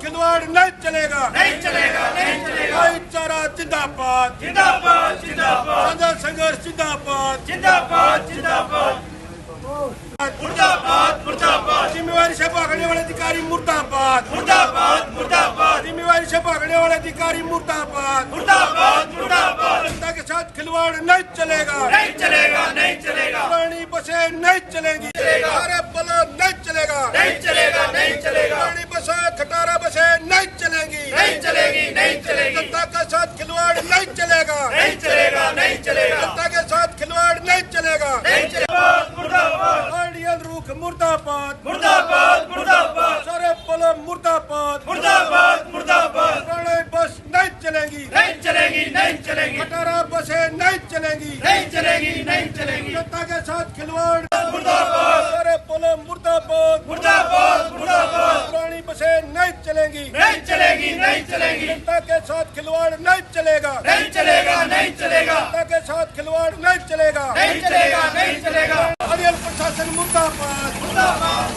खिलवाड़ नहीं चलेगा, नहीं चलेगा, नहीं चलेगा। भाईचारा जिंदाबाद, जिंदाबाद, जिंदाबाद, प्रजा संघर्ष जिंदाबाद, जिंदाबाद, जिंदाबाद, मुर्दाबाद, मुर्दाबाद, जिम्मेवारी से भागने वाले अधिकारी मुर्दाबाद, मुर्दाबाद, मुर्दाबाद, जिम्मेवारी से भागने वाले अधिकारी मुर्दाबाद, मुर्दाबाद, मुर्दाबाद, जनता के साथ खिलवाड़ नहीं चलेगा, नहीं चलेगा, नहीं चलेगा, पुरानी बसें नहीं चलेंगी, सारे बलों नहीं चलेगा, नहीं चलेगा, नहीं चलेगा, पुरानी बसें खटारा बसें नहीं चलेंगी, नहीं चलेगी, नहीं चलेगी, जनता के साथ खिलवाड़ नहीं चलेगा, नहीं चलेगा, नहीं चलेगा, जनता के साथ खिलवाड़ नहीं चलेगा, नहीं चलेगा, मुर्दाबाद, आइडियल रूख मुर्दाबाद, मुर्दाबाद, मुर्दाबाद, सारे बलों मुर्दाबाद, मुर्दाबाद, मुर्दाबाद, पुरानी बस नहीं चलेंगी, नहीं चलेगी, नहीं चलेगी, खटारा बसें नहीं चलेंगी, नहीं चलेगी, नहीं चलेगी, जनता के साथ खिलवाड़ मुर्दाबाद, सारे बलों मुर्दाबाद, मुर्दाबाद, मुर्दाबाद, पुरानी बसें नहीं चलेंगी, नहीं चलेगी, नहीं चलेगी, जनता के साथ खिलवाड़ नहीं चलेगा, नहीं चलेगा, नहीं चलेगा, जनता के साथ खिलवाड़ नहीं चलेगा, नहीं चलेगा, नहीं चलेगा, आइडियल प्रशासन मुर्दाबाद, मुर्दाबाद,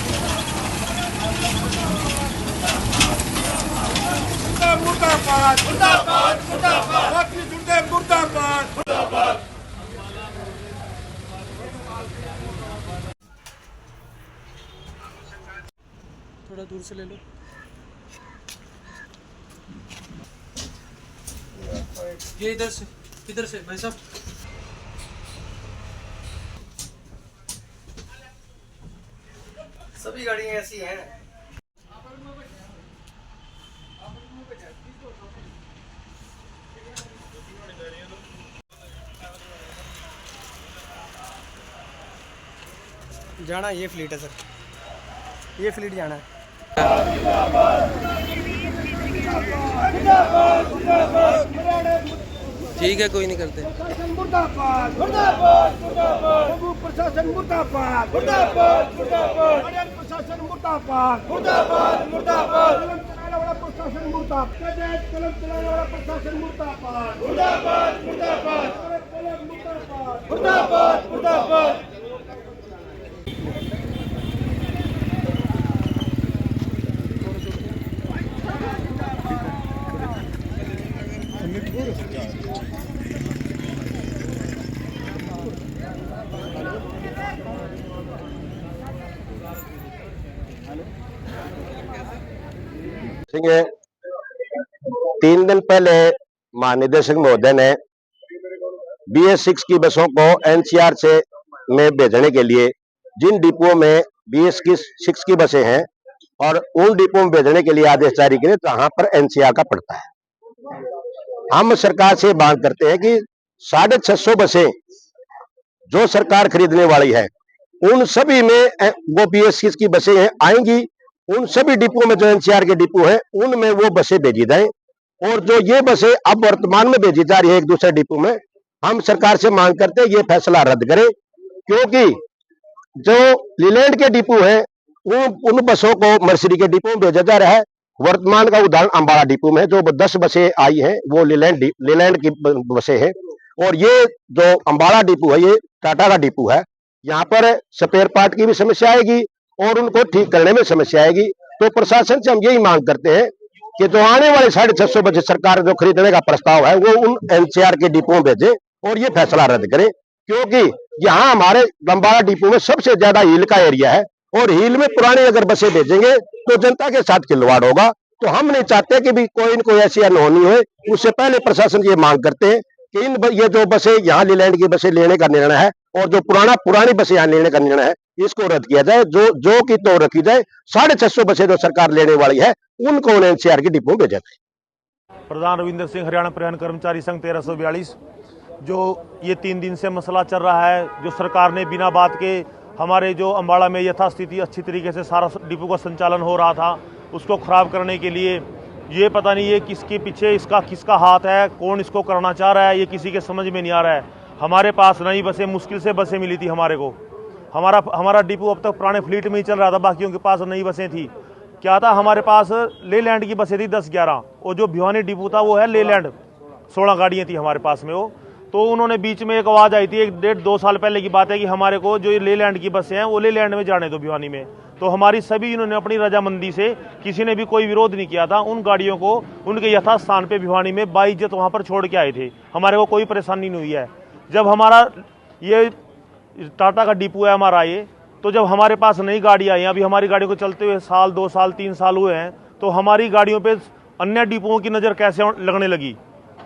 मुर्दाबाद, मुर्दाबाद, मुर्दाबाद, बाकी जुड़े मुर्दाबाद, मुर्दाबाद। थोड़ा दूर से ले लो। ये इधर से भाई साहब। सभी गाड़ियाँ ऐसी हैं। जाना ये फ्लीट है सर, ये फ्लीट जाना है। ठीक है, कोई नहीं करते। मुर्दाबाद, मुर्दाबाद, मुर्दाबाद, लघु प्रशासन मुर्दाबाद, मुर्दाबाद, मुर्दाबाद, आइडियल प्रशासन मुर्दाबाद, मुर्दाबाद, मुर्दाबाद, कलम चलाने वाला प्रशासन मुर्दाबाद, कलम चलाने वाला प्रशासन मुर्दाबाद, मुर्दाबाद, मुर्दाबाद, मुर्दाबाद, मुर्दाबाद। सिंह 3 दिन पहले महानिदेशक महोदय ने BS6 की बसों को NCR से में भेजने के लिए जिन डिपुओं में BS6 की बसें हैं और उन डिपुओं में भेजने के लिए आदेश जारी किए, जहां पर NCR का पड़ता है। हम सरकार से मांग करते हैं कि 650 बसें जो सरकार खरीदने वाली है उन सभी में वो BS6 की बसें आएंगी, उन सभी डिपो में जो NCR के डिपो है उनमें वो बसें भेजी जाएं। और जो ये बसें अब वर्तमान में भेजी जा रही है एक दूसरे डिपो में, हम सरकार से मांग करते हैं ये फैसला रद्द करें, क्योंकि जो लीलैंड के डिपो है उन बसों को मर्सिडी के डिपो में भेजा जा रहा है। वर्तमान का उदाहरण अंबाला डिपो में जो 10 बसें आई हैं वो लीलैंड की बसें हैं, और ये जो अंबाला डिपो है ये टाटा का डिपो है। यहाँ पर स्पेयर पार्ट की भी समस्या आएगी और उनको ठीक करने में समस्या आएगी। तो प्रशासन से हम यही मांग करते हैं कि जो आने वाले 650 बजे सरकार जो खरीदने का प्रस्ताव है वो उन NCR के डिपो में भेजे और ये फैसला रद्द करें, क्योंकि यहाँ हमारे अंबाला डिपो में सबसे ज्यादा हील का एरिया है और हील में पुरानी अगर बसें भेजेंगे तो जनता के साथ खिलवाड़ होगा। तो हम नहीं चाहते कि भी कोई न कोई ऐसी अनहोनी हो। उससे पहले प्रशासन ये मांग करते हैं कि ये जो बसें यहाँ लीलैंड की बसें लेने का निर्णय है और जो पुरानी बसें यहाँ लेने का निर्णय है इसको रद्द किया जाए, जो की तो रखी जाए। 650 बसें जो सरकार लेने वाली है उनको NCR की डिपो में भेजा जाए। प्रधान रविंद्र सिंह, हरियाणा परिवहन कर्मचारी संघ 1342। जो ये 3 दिन से मसला चल रहा है, जो सरकार ने बिना बात के हमारे जो अम्बाड़ा में यथास्थिति अच्छी तरीके से सारा डिपो का संचालन हो रहा था उसको खराब करने के लिए, ये पता नहीं है किसके पीछे इसका किसका हाथ है, कौन इसको करना चाह रहा है, ये किसी के समझ में नहीं आ रहा है। हमारे पास नई बसें, मुश्किल से बसें मिली थी हमारे को। हमारा डिपो अब तक पुराने फ्लीट में ही चल रहा था, बाकियों के पास नई बसें थी। क्या था, हमारे पास लेलैंड की बसें थी 10-11 और जो भिवानी डिपो था वो है लेलैंड, 16 गाड़ियाँ थी हमारे पास में वो। तो उन्होंने बीच में एक आवाज़ आई थी, 1-1.5-2 साल पहले की बात है, कि हमारे को जो ले लैंड की बसें हैं वो ले लैंड में जाने दो भिवानी में। तो हमारी सभी इन्होंने अपनी रजामंदी से, किसी ने भी कोई विरोध नहीं किया था, उन गाड़ियों को उनके यथास्थान पे भिवानी में बाइज्जत वहाँ पर छोड़ के आए थे। हमारे को कोई परेशानी नहीं हुई है। जब हमारा ये टाटा का डिपो है हमारा ये, तो जब हमारे पास नई गाड़ी आई, अभी हमारी गाड़ी को चलते हुए 1 साल 2 साल 3 साल हुए हैं, तो हमारी गाड़ियों पे अन्य डिपोओं की नज़र कैसे लगने लगी।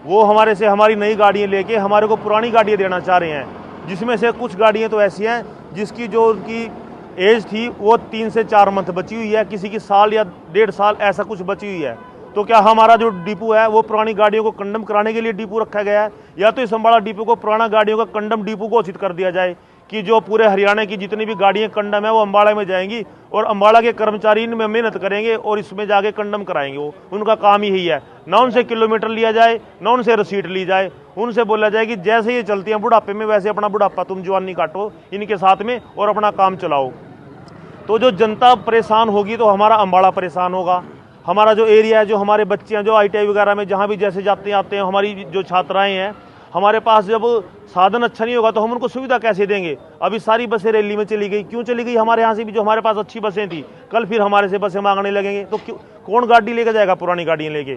वो हमारे से हमारी नई गाड़ियाँ लेके हमारे को पुरानी गाड़ियाँ देना चाह रहे हैं, जिसमें से कुछ गाड़ियाँ तो ऐसी हैं जिसकी जो उनकी एज थी वो 3 से 4 मंथ बची हुई है, किसी की साल या 1.5 साल ऐसा कुछ बची हुई है। तो क्या हमारा जो डिपो है वो पुरानी गाड़ियों को कंडम कराने के लिए डिपो रखा गया है, या तो इस अम्बाड़ा डिपो को पुराना गाड़ियों का कंडम डिपो घोषित कर दिया जाए कि जो पूरे हरियाणा की जितनी भी गाड़ियाँ कंडम है वो अम्बाड़ा में जाएंगी और अम्बाड़ा के कर्मचारी इनमें मेहनत करेंगे और इसमें जाके कंडम कराएंगे। वो उनका काम ही यही है, ना उनसे किलोमीटर लिया जाए, ना उनसे रसीद ली जाए। उनसे बोला जाए कि जैसे ये चलती हैं बुढ़ापे में, वैसे अपना बुढ़ापा तुम जवानी काटो इनके साथ में और अपना काम चलाओ। तो जो जनता परेशान होगी तो हमारा अम्बाड़ा परेशान होगा। हमारा जो एरिया है, जो हमारे बच्चे हैं, जो ITI वगैरह में जहाँ भी जैसे जाते आते हैं, हमारी जो छात्राएं हैं, हमारे पास जब साधन अच्छा नहीं होगा तो हम उनको सुविधा कैसे देंगे। अभी सारी बसें रैली में चली गई, क्यों चली गई? हमारे यहाँ से भी जो हमारे पास अच्छी बसें थी, कल फिर हमारे से बसें मांगने लगेंगे, तो कौन गाड़ी लेके जाएगा पुरानी गाड़ियाँ लेके।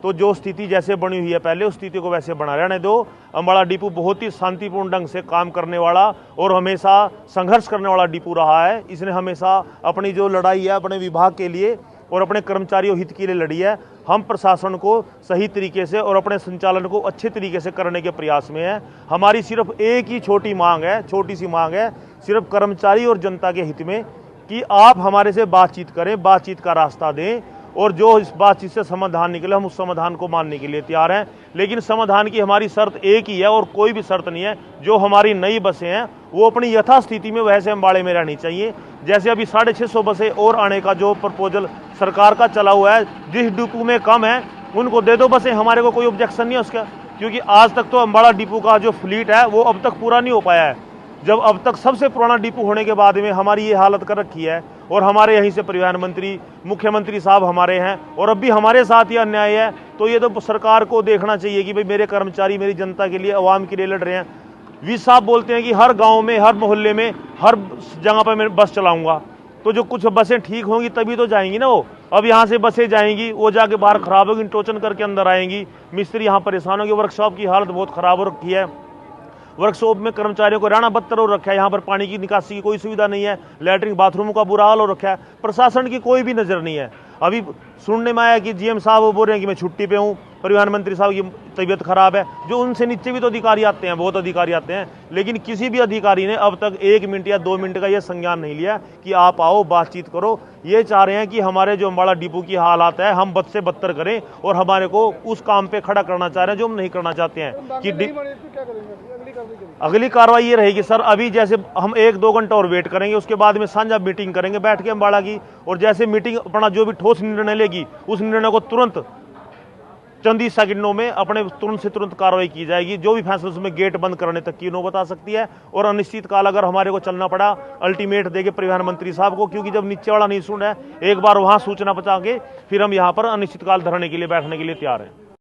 तो जो स्थिति जैसे बनी हुई है पहले, उस स्थिति को वैसे बना रहने दो। अम्बाड़ा डिपो बहुत ही शांतिपूर्ण ढंग से काम करने वाला और हमेशा संघर्ष करने वाला डिपो रहा है। इसने हमेशा अपनी जो लड़ाई है अपने विभाग के लिए और अपने कर्मचारियों हित के लिए लड़ी है। हम प्रशासन को सही तरीके से और अपने संचालन को अच्छे तरीके से करने के प्रयास में है। हमारी सिर्फ एक ही छोटी सी मांग है, सिर्फ कर्मचारी और जनता के हित में, कि आप हमारे से बातचीत करें, बातचीत का रास्ता दें और जो इस बातचीत से समाधान निकले हम उस समाधान को मानने के लिए तैयार हैं। लेकिन समाधान की हमारी शर्त एक ही है और कोई भी शर्त नहीं है। जो हमारी नई बसें हैं वो अपनी यथास्थिति में वैसे अम्बाड़े में रहनी चाहिए। जैसे अभी 650 बसें और आने का जो प्रपोजल सरकार का चला हुआ है, जिस डिपो में कम है उनको दे दो बसें, हमारे को कोई ऑब्जेक्शन नहीं है उसका, क्योंकि आज तक तो अम्बाड़ा डिपो का जो फ्लीट है वो अब तक पूरा नहीं हो पाया है। जब अब तक सबसे पुराना डिपो होने के बाद में हमारी ये हालत कर रखी है और हमारे यहीं से परिवहन मंत्री, मुख्यमंत्री साहब हमारे हैं और अब भी हमारे साथ ये अन्याय है, तो ये तो सरकार को देखना चाहिए कि भाई मेरे कर्मचारी मेरी जनता के लिए, अवाम के लिए लड़ रहे हैं। वी साहब बोलते हैं कि हर गांव में, हर मोहल्ले में, हर जगह पर मैं बस चलाऊंगा, तो जो कुछ बसें ठीक होंगी तभी तो जाएंगी ना वो। अब यहाँ से बसें जाएंगी, वो जाके बाहर खराब होगी, टोचन करके अंदर आएंगी, मिस्त्री यहाँ परेशान होंगे। वर्कशॉप की हालत बहुत खराब हो रखी है, वर्कशॉप में कर्मचारियों को रहना बदतर हो रखा है। यहाँ पर पानी की निकासी की कोई सुविधा नहीं है, लैट्रिन बाथरूम का बुरा हाल हो रखा है। प्रशासन की कोई भी नज़र नहीं है। अभी सुनने में आया कि GM साहब वो बोल रहे हैं कि मैं छुट्टी पे हूँ, परिवहन मंत्री साहब की तबीयत खराब है। जो उनसे नीचे भी तो अधिकारी आते हैं, बहुत अधिकारी आते हैं, लेकिन किसी भी अधिकारी ने अब तक 1 मिनट या 2 मिनट का यह संज्ञान नहीं लिया कि आप आओ बातचीत करो। ये चाह रहे हैं कि हमारे जो अम्बाड़ा डिपो की हालात है हम बद से बदतर करें और हमारे को उस काम पे खड़ा करना चाह रहे हैं जो हम नहीं करना चाहते हैं। कि अगली कार्रवाई ये रहेगी सर, अभी जैसे हम 1-2 घंटा और वेट करेंगे, उसके बाद में साझा मीटिंग करेंगे बैठ के अम्बाड़ा की, और जैसे मीटिंग अपना जो भी ठोस निर्णय लेगी उस निर्णय को तुरंत चंद ही सेकंडों में अपने तुरंत से तुरंत कार्रवाई की जाएगी। जो भी फैसला उसमें गेट बंद करने तक की नौबत आ सकती है और अनिश्चित काल अगर हमारे को चलना पड़ा अल्टीमेट देके परिवहन मंत्री साहब को, क्योंकि जब नीचे वाला नहीं सुन रहा है, एक बार वहां सूचना पहुंचा के फिर हम यहाँ पर अनिश्चित काल धरने के लिए बैठने के लिए तैयार हैं।